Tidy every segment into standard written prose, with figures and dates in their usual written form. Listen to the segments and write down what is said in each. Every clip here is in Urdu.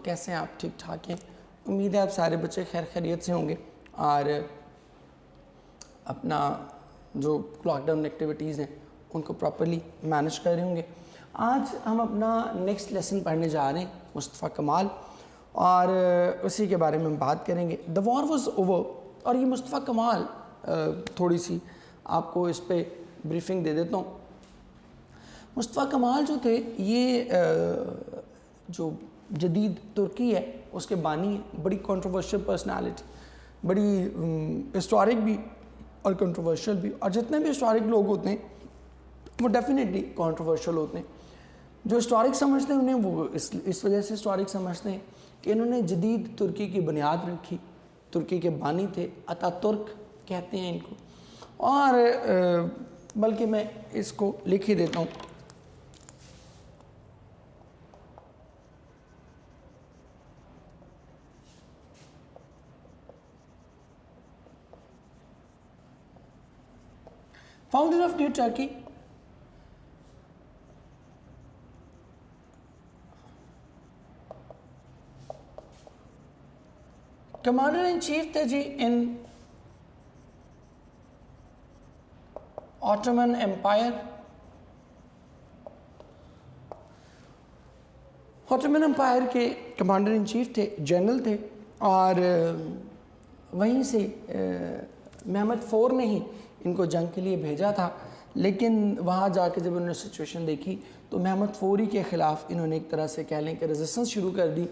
کیسے ہیں آپ؟ ٹھیک ٹھاک ہیں؟ امید ہے آپ سارے بچے خیر خیریت سے ہوں گے اور اپنا جو لاک ڈاؤن ایکٹیویٹیز ہیں ان کو پراپرلی مینیج کر رہے ہوں گے۔ آج ہم اپنا نیکسٹ لیسن پڑھنے جا رہے ہیں مصطفیٰ کمال، اور اسی کے بارے میں ہم بات کریں گے۔ دا وار واز اوور، اور یہ مصطفیٰ کمال تھوڑی سی آپ کو اس پہ بریفنگ دے دیتا ہوں۔ مصطفیٰ کمال جو تھے یہ جو جدید ترکی ہے اس کے بانی ہیں، بڑی کنٹروورشل پرسنالٹی، بڑی ہسٹورک بھی اور کنٹروورشل بھی، اور جتنے بھی ہسٹورک لوگ ہوتے ہیں وہ ڈیفینیٹلی کنٹروورشل ہوتے ہیں۔ جو ہسٹورک سمجھتے ہیں انہیں وہ اس وجہ سے ہسٹورک سمجھتے ہیں کہ انہوں نے جدید ترکی کی بنیاد رکھی، ترکی کے بانی تھے، اتا ترک کہتے ہیں ان کو، اور بلکہ میں اس کو لکھ ہی دیتا ہوں۔ Founder of New Turkey, commander in chief تھے جی ان آٹومن امپائر۔ آٹومن امپائر کے کمانڈر ان چیف تھے، جنرل تھے، اور وہیں سے محمد فور نے ہی ان کو جنگ کے لیے بھیجا تھا، لیکن وہاں جا کے جب انہوں نے سچویشن دیکھی تو محمد فوری کے خلاف انہوں نے ایک طرح سے کہہ لیں کہ ریزسٹنس شروع کر دی،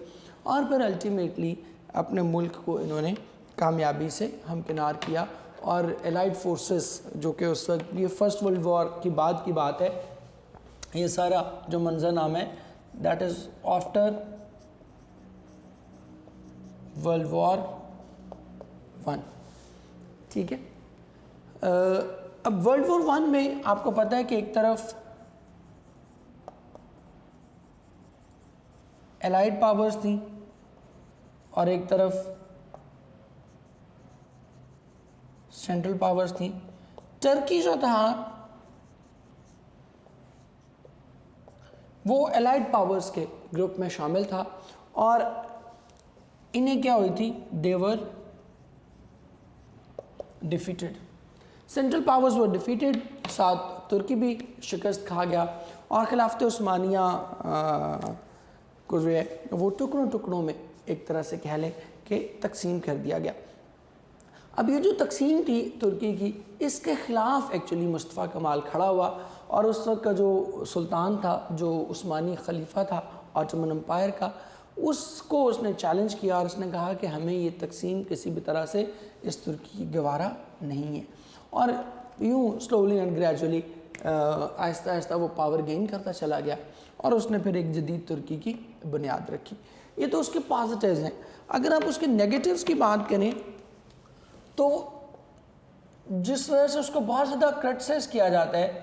اور پھر الٹیمیٹلی اپنے ملک کو انہوں نے کامیابی سے ہمکنار کیا، اور الائڈ فورسز جو کہ اس وقت یہ فرسٹ ورلڈ وار کی بعد کی بات ہے، یہ سارا جو منظر نام ہے that is after world war one, ٹھیک ہے۔ اب ورلڈ وار ون میں آپ کو پتہ ہے کہ ایک طرف الائڈ پاورز تھیں اور ایک طرف سینٹرل پاورز تھیں۔ ٹرکی جو تھا وہ الائڈ پاورز کے گروپ میں شامل تھا، اور انہیں کیا ہوئی تھی؟ they were defeated. Central powers were defeated، ساتھ ترکی بھی شکست کھا گیا، اور خلافت عثمانیہ کو جو ہے وہ ٹکڑوں ٹکڑوں میں ایک طرح سے کہہ لیں کہ تقسیم کر دیا گیا۔ اب یہ جو تقسیم تھی ترکی کی، اس کے خلاف ایکچولی مصطفیٰ کمال کھڑا ہوا، اور اس وقت کا جو سلطان تھا، جو عثمانی خلیفہ تھا آٹومن امپائر کا، اس کو اس نے چیلنج کیا، اور اس نے کہا کہ ہمیں یہ تقسیم کسی بھی طرح سے اس ترکی کی گوارا نہیں ہے، اور یوں سلولی اینڈ گریجولی آہستہ آہستہ وہ پاور گین کرتا چلا گیا، اور اس نے پھر ایک جدید ترکی کی بنیاد رکھی۔ یہ تو اس کے پازیٹیوز ہیں۔ اگر آپ اس کے نیگیٹیوز کی بات کریں تو جس وجہ سے اس کو بہت زیادہ کرٹیسائز کیا جاتا ہے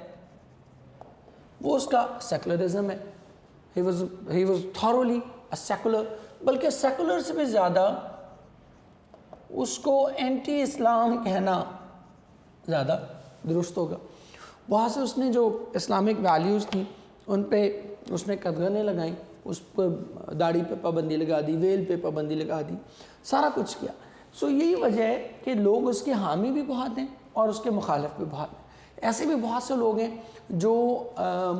وہ اس کا سیکولرزم ہے۔ he was thoroughly a secular، بلکہ سیکولر سے بھی زیادہ اس کو اینٹی اسلام کہنا زیادہ درست ہوگا۔ وہاں سے اس نے جو اسلامک ویلیوز تھیں ان پہ اس نے قدغنیں لگائیں، اس پر داڑھی پہ پابندی لگا دی، ویل پہ پابندی لگا دی، سارا کچھ کیا۔ سو یہی وجہ ہے کہ لوگ اس کے حامی بھی بہت ہیں اور اس کے مخالف بھی بہت ہیں۔ ایسے بھی بہت سے لوگ ہیں جو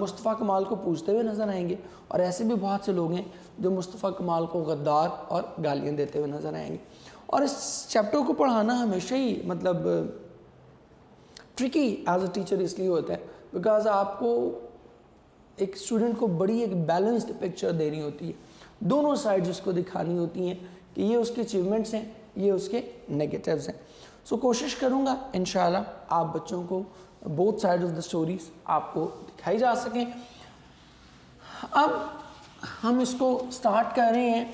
مصطفیٰ کمال کو پوجتے ہوئے نظر آئیں گے، اور ایسے بھی بہت سے لوگ ہیں جو مصطفیٰ کمال کو غدار اور گالیاں دیتے ہوئے نظر آئیں گے۔ اور اس چیپٹر کو پڑھانا ہمیشہ ہی مطلب ٹرکی ایز اے ٹیچر اس لیے ہوتا ہے بیکاز آپ کو ایک اسٹوڈنٹ کو بڑی ایک بیلنسڈ پکچر دینی ہوتی ہے، دونوں سائڈز اس کو دکھانی ہوتی ہیں کہ یہ اس کے اچیومنٹس ہیں، یہ اس کے نیگیٹیوز ہیں۔ سو کوشش کروں گا انشاءاللہ آپ بچوں کو both side of the stories آپ کو دکھائی جا سکیں۔ اب ہم اس کو سٹارٹ کر رہے ہیں۔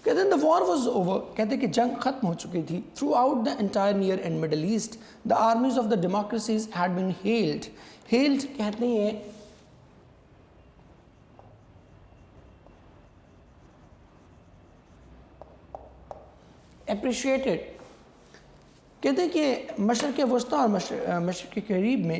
کہتے ہیں the war was over، کہتے ہیں کہ جنگ ختم ہو چکی تھی۔ throughout the entire near and middle east the armies of the democracies had been hailed کہتے ہیں appreciated، کہتے ہیں کہ مشرق وسطیٰ اور مشرق قریب میں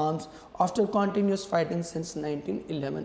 arms after continuous fighting since 1911।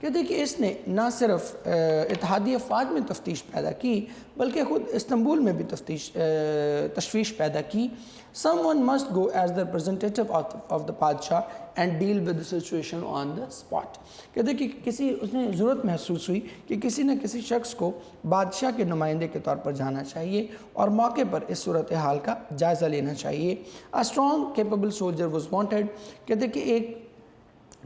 کہتے ہیں کہ اس نے نہ صرف اتحادی افواج میں تفتیش پیدا کی بلکہ خود استنبول میں بھی تشویش پیدا کی. Someone must go as the representative of the بادشاہ and deal with the situation on the spot. کہتے ہیں کہ اس نے ضرورت محسوس ہوئی کہ کسی نہ کسی شخص کو بادشاہ کے نمائندے کے طور پر جانا چاہیے اور موقع پر اس صورتحال کا جائزہ لینا چاہیے. A strong capable soldier was wanted. کہتے ہیں کہ ایک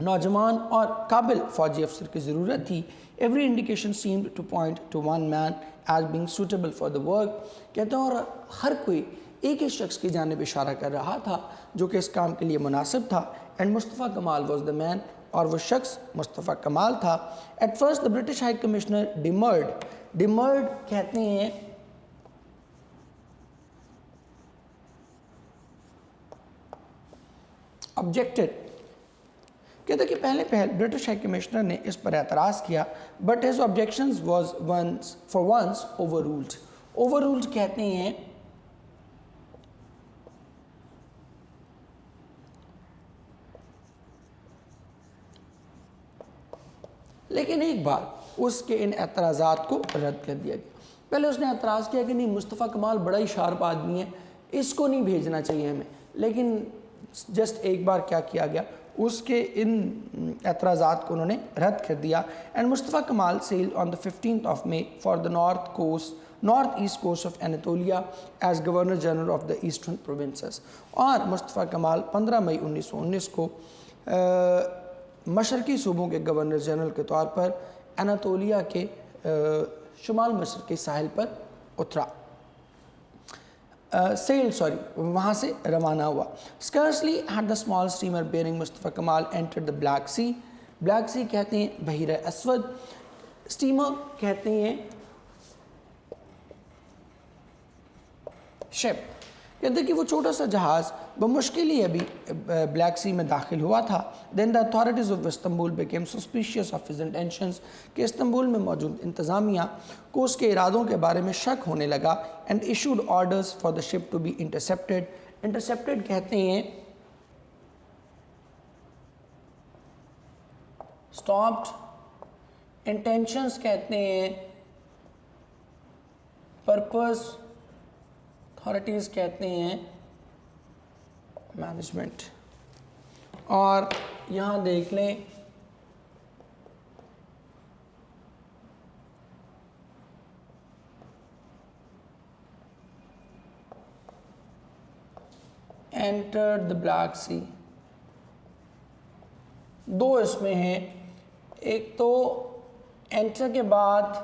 نوجوان اور قابل فوجی افسر کی ضرورت تھی. Every indication seemed to point to one man as being suitable for the work. کہتے ہیں اور ہر کوئی ایک ہی شخص کی جانب اشارہ کر رہا تھا جو کہ اس کام کے لیے مناسب تھا. And Mustafa Kamal was the man. اور وہ شخص مصطفیٰ کمال تھا. At first the British High Commissioner demurred. Demurred کہتے ہیں objected. کہتے کہ پہلے برٹش ہائی کمشنر نے اس پر اعتراض کیا but his objections was for once overruled. overruled کہتے ہیں لیکن ایک بار اس کے ان اعتراضات کو رد کر دیا گیا. پہلے اس نے اعتراض کیا کہ نہیں مصطفیٰ کمال بڑا ہی شارپ آدمی ہے, اس کو نہیں بھیجنا چاہیے ہمیں, لیکن جسٹ ایک بار کیا کیا گیا اس کے ان اعتراضات کو انہوں نے رد کر دیا. And Mustafa Kamal sailed on the 15th of May for the north east coast of Anatolia as Governor General of the Eastern Provinces. اور مصطفیٰ کمال 15 مئی 1919 کو مشرقی صوبوں کے گورنر جنرل کے طور پر اناتولیا کے شمال مشرقی ساحل پر اترا. وہاں سے روانہ ہوا. Scarcely had the small steamer bearing Mustafa Kamal entered the Black Sea. Black Sea کہتے ہیں بحیرہ اسود, اسٹیمر کہتے ہیں شپ. کہتے ہیں کہ وہ چھوٹا سا جہاز بمشکل ہی ابھی بلیک سی میں داخل ہوا تھا. Then the authorities of Istanbul became suspicious of his intentions. کہ استنبول میں موجود انتظامیہ کو اس کے ارادوں کے بارے میں شک ہونے لگا. And issued orders for the ship to be intercepted. Intercepted کہتے ہیں stopped. Intentions کہتے ہیں purpose. Authorities کہتے ہیں مینجمنٹ. اور یہاں دیکھ لیں entered the Black Sea. دو اس میں ہیں, ایک تو انٹر کے بعد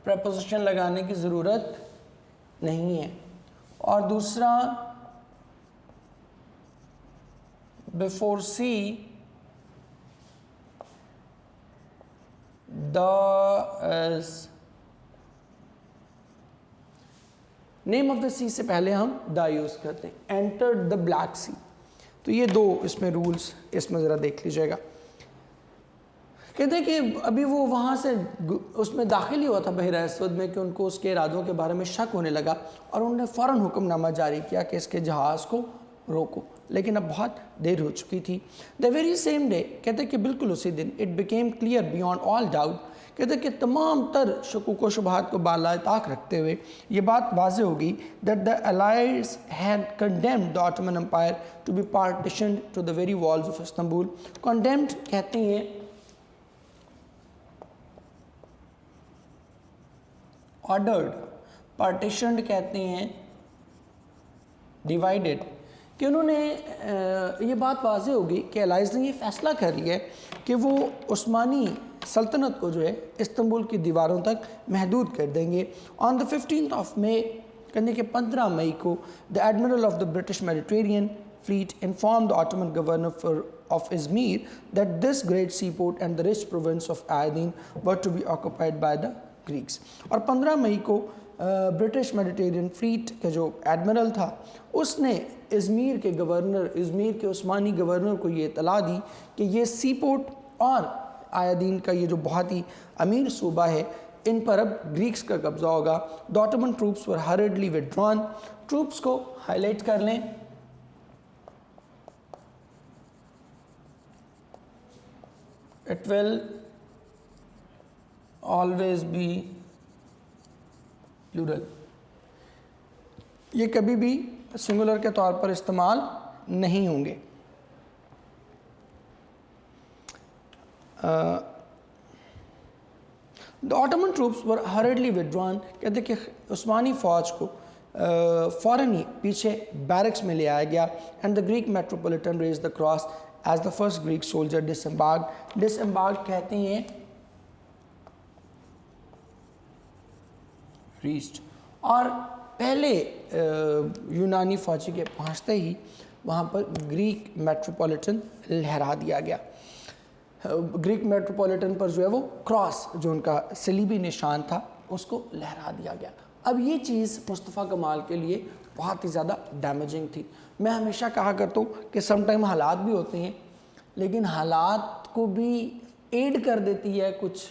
پریپوزیشن لگانے کی ضرورت نہیں ہے, اور دوسرا before sea name of the sea سے پہلے ہم دا یوز کرتے ہیں. entered the Black Sea. تو یہ دو اس میں رولز اس میں ذرا دیکھ لیجئے گا. کہتے ہیں کہ ابھی وہ وہاں سے اس میں داخل ہی ہوا تھا بحیرہ اسود میں کہ ان کو اس کے ارادوں کے بارے میں شک ہونے لگا, اور انہوں نے فوراً حکم نامہ جاری کیا کہ اس کے جہاز کو روکو, لیکن اب بہت دیر ہو چکی تھی. The very same day کہتے ہیں کہ بالکل اسی دن it became clear beyond all doubt. کہتے ہیں کہ تمام تر شکوک و شبہات کو بالائے طاق رکھتے ہوئے یہ بات واضح ہوگی that the Allies had condemned the Ottoman Empire to be partitioned to the very walls of Istanbul. Condemned کہتے ہیں ordered. partitioned کہتے ہیں divided. کہ انہوں نے یہ بات واضح ہوگی کہ الائز نے یہ فیصلہ کر لیا ہے کہ وہ عثمانی سلطنت کو جو ہے استنبول کی دیواروں تک محدود کر دیں گے. On the 15th of May کہنے کے 15 مئی کو the Admiral of the British Mediterranean Fleet informed the Ottoman governor of Izmir that this great seaport and the rich province of Aydin were to be occupied by the Greeks. اور 15 مئی کو برٹش میڈیٹرین فلیٹ کا جو ایڈمرل تھا اس نے ازمیر کے گورنر, ازمیر کے عثمانی گورنر کو یہ اطلاع دی کہ یہ سی پورٹ اور آیدین کا یہ جو بہت ہی امیر صوبہ ہے ان پر اب گریکس کا قبضہ ہوگا. The Ottoman troops were hurriedly withdrawn. Troops کو ہائی لائٹ کر لیں. it will always be plural. یہ کبھی بھی سنگولر کے طور پر استعمال نہیں ہوں گے. The Ottoman troops were hurriedly withdrawn. کہتے کہ عثمانی فوج کو فوراً ہی پیچھے بیرکس میں لے آیا گیا. And the Greek metropolitan raised the cross as the first Greek soldier disembarked. Disembarked کہتے ہیں reached. اور پہلے یونانی فوجی کے پہنچتے ہی وہاں پر گریک میٹروپولیٹن لہرا دیا گیا. گریک میٹروپولیٹن پر جو ہے وہ کراس جو ان کا صلیبی نشان تھا اس کو لہرا دیا گیا. اب یہ چیز مصطفیٰ کمال کے لیے بہت ہی زیادہ ڈیمیجنگ تھی. میں ہمیشہ کہا کرتا ہوں کہ سم ٹائم حالات بھی ہوتے ہیں لیکن حالات کو بھی ایڈ کر دیتی ہے کچھ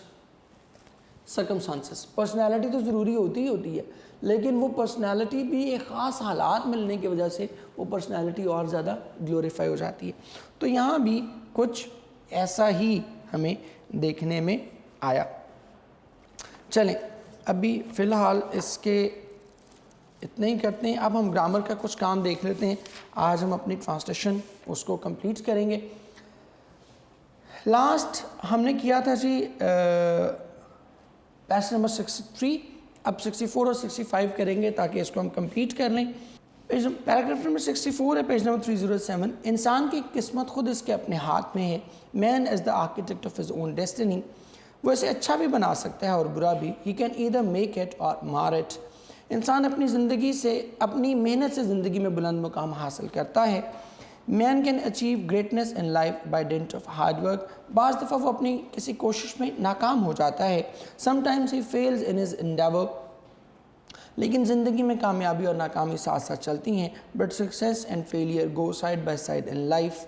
سرکمسٹانسز. پرسنالٹی تو ضروری ہوتی ہے لیکن وہ پرسنالٹی بھی ایک خاص حالات ملنے کی وجہ سے وہ پرسنالٹی اور زیادہ گلوریفائی ہو جاتی ہے. تو یہاں بھی کچھ ایسا ہی ہمیں دیکھنے میں آیا. چلیں ابھی فی الحال اس کے اتنے ہی کرتے ہیں. اب ہم گرامر کا کچھ کام دیکھ لیتے ہیں. آج ہم اپنی ٹرانسلیشن اس کو کمپلیٹ کریں گے. لاسٹ ہم نے کیا تھا جی پیج نمبر 63. اب 64 اور 65 کریں گے تاکہ اس کو ہم کمپلیٹ کر لیں. پیراگراف نمبر 64 ہے پیج نمبر 307. انسان کی قسمت خود اس کے اپنے ہاتھ میں ہے. Man is the architect of his own destiny. وہ اسے اچھا بھی بنا سکتا ہے اور برا بھی. He can either make it اور مار اٹ. انسان اپنی زندگی سے اپنی محنت سے زندگی میں بلند مقام حاصل کرتا ہے. Man can achieve greatness in life by dint of hard work. بعض دفعہ وہ اپنی کسی کوشش میں ناکام ہو جاتا ہے. Sometimes he fails in his endeavour. لیکن زندگی میں کامیابی اور ناکامی ساتھ ساتھ چلتی ہیں. But success and failure go side by side in life.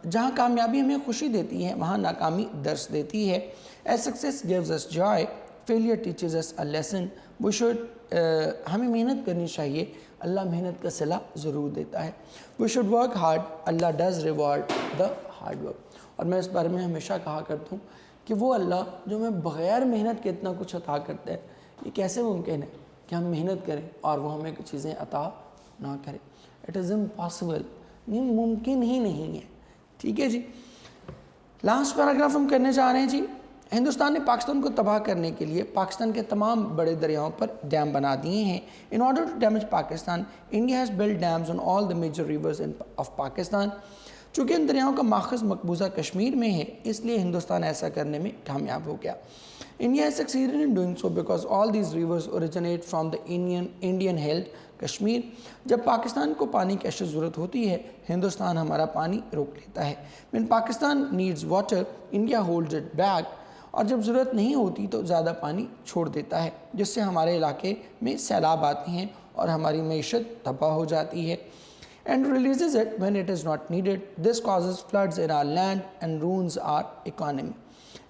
جہاں کامیابی ہمیں خوشی دیتی ہے وہاں ناکامی درس دیتی ہے. As success gives us joy failure teaches us a lesson. We should ہمیں محنت کرنی چاہیے. اللہ محنت کا صلہ ضرور دیتا ہے. We should work hard. Allah does reward the hard work. اور میں اس بارے میں ہمیشہ کہا کرتا ہوں کہ وہ اللہ جو ہمیں بغیر محنت کے اتنا کچھ عطا کرتا ہے یہ کیسے ممکن ہے کہ ہم محنت کریں اور وہ ہمیں کچھ چیزیں عطا نہ کریں. It is impossible. نہیں ممکن ہی نہیں ہے. ٹھیک ہے جی. لاسٹ پیراگراف ہم کرنے جا رہے ہیں جی. ہندوستان نے پاکستان کو تباہ کرنے کے لیے پاکستان کے تمام بڑے دریاؤں پر ڈیم بنا دیے ہیں. In order to damage Pakistan India has build dams on all the major rivers of Pakistan. چونکہ ان دریاؤں کا ماخذ مقبوضہ کشمیر میں ہے اس لیے ہندوستان ایسا کرنے میں کامیاب ہو گیا. India has succeeded in doing so because all these rivers originate from the Indian held Kashmir. جب پاکستان کو پانی کی اشد ضرورت ہوتی ہے ہندوستان ہمارا پانی روک لیتا ہے. When Pakistan needs water, India holds it back. اور جب ضرورت نہیں ہوتی تو زیادہ پانی چھوڑ دیتا ہے جس سے ہمارے علاقے میں سیلاب آتے ہیں اور ہماری معیشت تباہ ہو جاتی ہے. And releases it when it is not needed. This causes floods in our land and ruins our economy.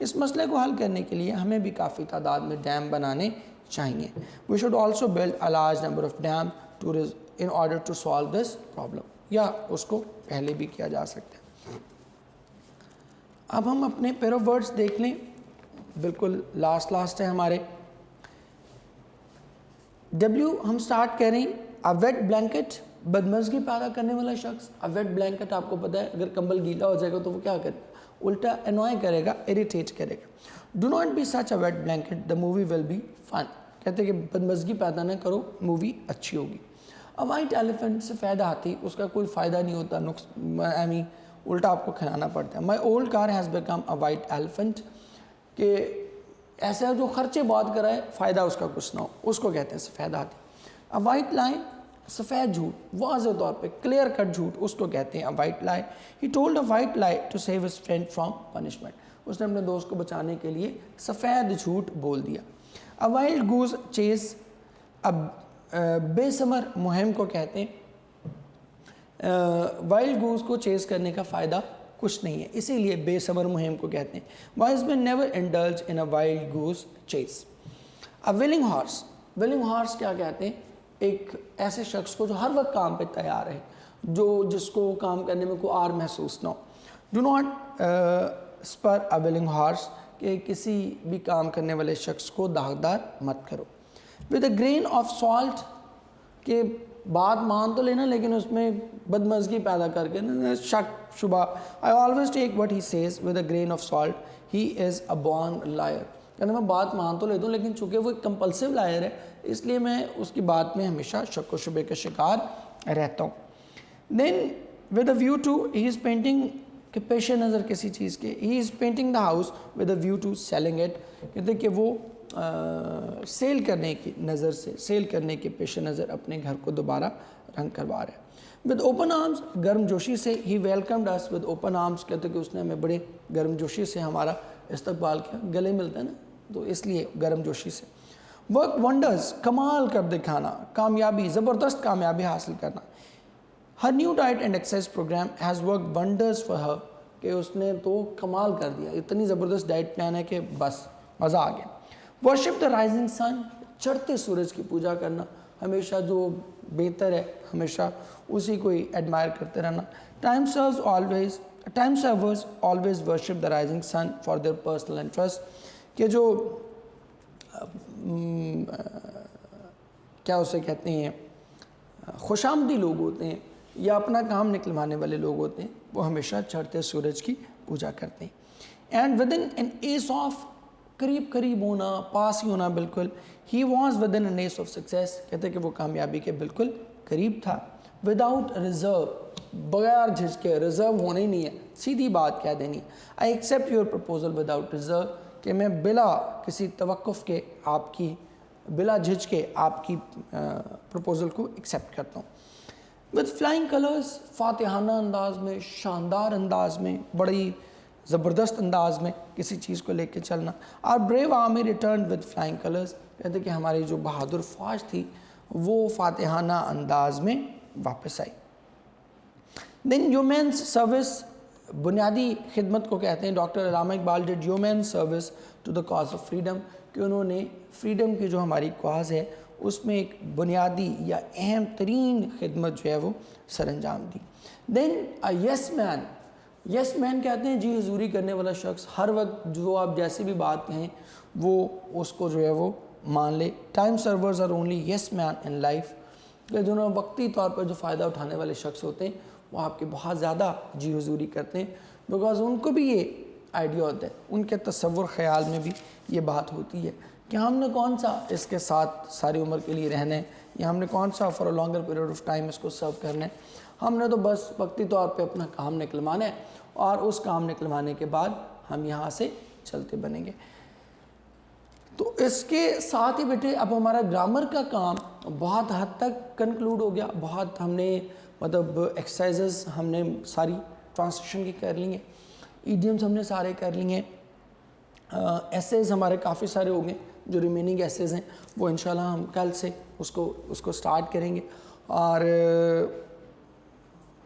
اس مسئلے کو حل کرنے کے لیے ہمیں بھی کافی تعداد میں ڈیم بنانے چاہیے. We should also build a large number of dams in order to solve this problem. یا اس کو پہلے بھی کیا جا سکتا ہے. اب ہم اپنے pair of words دیکھ لیں. بالکل لاسٹ ہے ہمارے. W ہم سٹارٹ کریں. A wet blanket. بدمزگی پیدا کرنے والا شخص. A wet blanket آپ کو پتہ ہے اگر کمبل گیلا ہو جائے گا تو وہ کیا کرے گا الٹا انوائے کرے گا اریٹیٹ کرے گا. Do not be such a wet blanket the movie will be fun. کہتے ہیں کہ بدمزگی پیدا نہ کرو مووی اچھی ہوگی. اے وائٹ ایلیفنٹ سفید ہاتھی اس کا کوئی فائدہ نہیں ہوتا الٹا آپ کو کھلانا پڑتا ہے. My old car has become a white elephant. کہ ایسا جو خرچے بہت کرائے فائدہ اس کا کچھ نہ ہو اس کو کہتے ہیں سفید ہاتھی. اے وائٹ لائن سفید جھوٹ واضح طور پہ کلیئر کٹ جھوٹ اس کو کہتے ہیں white lie. He told a white lie to save his friend from punishment. اس نے اپنے دوست کو بچانے کے لیے سفید جھوٹ بول دیا. اے وائلڈ گوز چیز. اب بے ثمر مہم کو کہتے ہیں. وائلڈ گوز کو چیز کرنے کا فائدہ کچھ نہیں ہے اسی لیے بے ثمر مہم کو کہتے ہیں. Wise men never indulge in a wild goose chase. A ولنگ horse. ولنگ horse کیا کہتے ہیں ایک ایسے شخص کو جو ہر وقت کام پہ تیار ہے جس کو کام کرنے میں کوئی آر محسوس نہ ہو. Do not spur a willing horse, کہ کسی بھی کام کرنے والے شخص کو داغدار مت کرو. with a grain of salt, کہ بات مان تو لینا لیکن اس میں بدمزگی پیدا کر کے شک شبہ. I always take what he says with a grain of salt, he is a born liar. یعنی میں بات مان تو لیتا ہوں لیکن چونکہ وہ ایک کمپلسیو لائر ہے اس لیے میں اس کی بات میں ہمیشہ شک و شبے کا شکار رہتا ہوں. Then with a view to, he is painting, کہ پیش نظر کسی چیز کے, he is painting the house with a view to selling it, کہتے کہ وہ سیل کرنے کی نظر سے, سیل کرنے کے پیش نظر اپنے گھر کو دوبارہ رنگ کروا رہے ہیں. with open arms, گرم جوشی سے, he welcomed us with open arms, کہتے کہ اس نے ہمیں بڑے گرم جوشی سے ہمارا استقبال کیا, گلے ملتا ہے نا تو اس لیے گرم جوشی سے. work wonders, کمال کر دکھانا, کامیابی, زبردست کامیابی حاصل کرنا. her new diet and exercise program has worked wonders for her, کہ اس نے تو کمال کر دیا, اتنی زبردست ڈائٹ پلان ہے کہ بس مزہ آ گیا. worship the rising sun, چڑھتے سورج کی پوجا کرنا, ہمیشہ جو بہتر ہے ہمیشہ اسی کو ہی ایڈمائر کرتے رہنا. time servers always worship the rising sun for their personal interest, کہ جو کیا اسے کہتے ہیں خوش آمدی لوگ ہوتے ہیں یا اپنا کام نکلوانے والے لوگ ہوتے ہیں, وہ ہمیشہ چڑھتے سورج کی پوجا کرتے ہیں. And with in an S of, قریب قریب ہونا, پاس ہی ہونا بالکل. He was with in an S of success, کہتے ہیں کہ وہ کامیابی کے بالکل قریب تھا. وداؤٹ ریزرو, بغیر جھجکے, ریزرو ہونا ہی نہیں ہے, سیدھی بات کہہ دینی. I accept your proposal without reserve, کہ میں بلا کسی توقف کے آپ کی, بلا جھجکے آپ کی پرپوزل کو ایکسیپٹ کرتا ہوں. with flying colors, فاتحانہ انداز میں, شاندار انداز میں, بڑی زبردست انداز میں کسی چیز کو لے کے چلنا. our brave army returned with flying colors, کہتے کہ ہماری جو بہادر فوج تھی وہ فاتحانہ انداز میں واپس آئی. then humans service, بنیادی خدمت کو کہتے ہیں. Doctor Allama Iqbal did human service to the cause of freedom, کہ انہوں نے فریڈم کی جو ہماری کاز ہے اس میں ایک بنیادی یا اہم ترین خدمت جو ہے وہ سر انجام دی. then a yes man, یس مین کہتے ہیں جی حضوری کرنے والا شخص, ہر وقت جو آپ جیسی بھی بات کہیں وہ اس کو جو ہے وہ مان لے. Time servers are only yes men in life, کہ جنہوں وقتی طور پر جو فائدہ اٹھانے والے شخص ہوتے ہیں وہ آپ کے بہت زیادہ جی حضوری کرتے ہیں, بیکاز ان کو بھی یہ آئیڈیا ہوتا ہے, ان کے تصور خیال میں بھی یہ بات ہوتی ہے کہ ہم نے کون سا اس کے ساتھ ساری عمر کے لیے رہنا ہے, یا ہم نے کون سا for a longer period of time اس کو سرو کرنا ہے. ہم نے تو بس وقتی طور پہ اپنا کام نکلوانا ہے اور اس کام نکلوانے کے بعد ہم یہاں سے چلتے بنیں گے. تو اس کے ساتھ ہی بیٹے اب ہمارا گرامر کا کام بہت حد تک کنکلوڈ ہو گیا. بہت ہم نے مطلب ایکسرسائزز ہم نے ساری ٹرانسلیشن کی کر لی ہیں, ایڈیمز ہم نے سارے کر لی ہیں, ایسیز ہمارے کافی سارے ہو گئے. جو ریمیننگ ایسیز ہیں وہ انشاءاللہ ہم کل سے اس کو سٹارٹ کریں گے, اور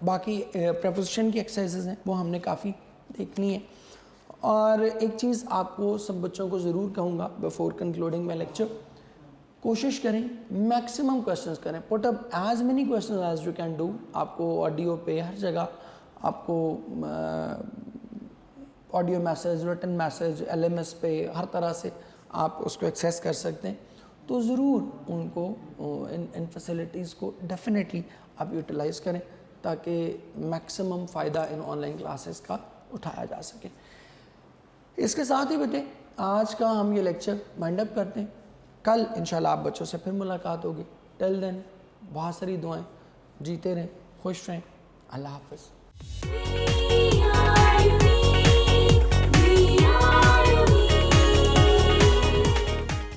باقی پریپوزیشن کی ایکسرسائزز ہیں وہ ہم نے کافی دیکھنی ہے. اور ایک چیز آپ کو سب بچوں کو ضرور کہوں گا بیفور کنکلوڈنگ مائی لیکچر, کوشش کریں میکسیمم کویشچنز کریں, put up as many questions as you can do. آپ کو آڈیو پہ ہر جگہ آپ کو audio message, written message, LMS پہ ہر طرح سے آپ اس کو ایکسیس کر سکتے ہیں. تو ضرور ان کو ان فیسلٹیز کو ڈیفینیٹلی آپ یوٹیلائز کریں تاکہ میکسیمم فائدہ ان آن لائن کلاسز کا اٹھایا جا سکے. اس کے ساتھ ہی بیٹے آج کا ہم یہ لیکچر وائنڈ اپ کرتے ہیں. کل انشاءاللہ آپ بچوں سے پھر ملاقات ہوگی. ٹل دین بہت ساری دعائیں, جیتے رہیں, خوش رہیں, اللہ حافظ.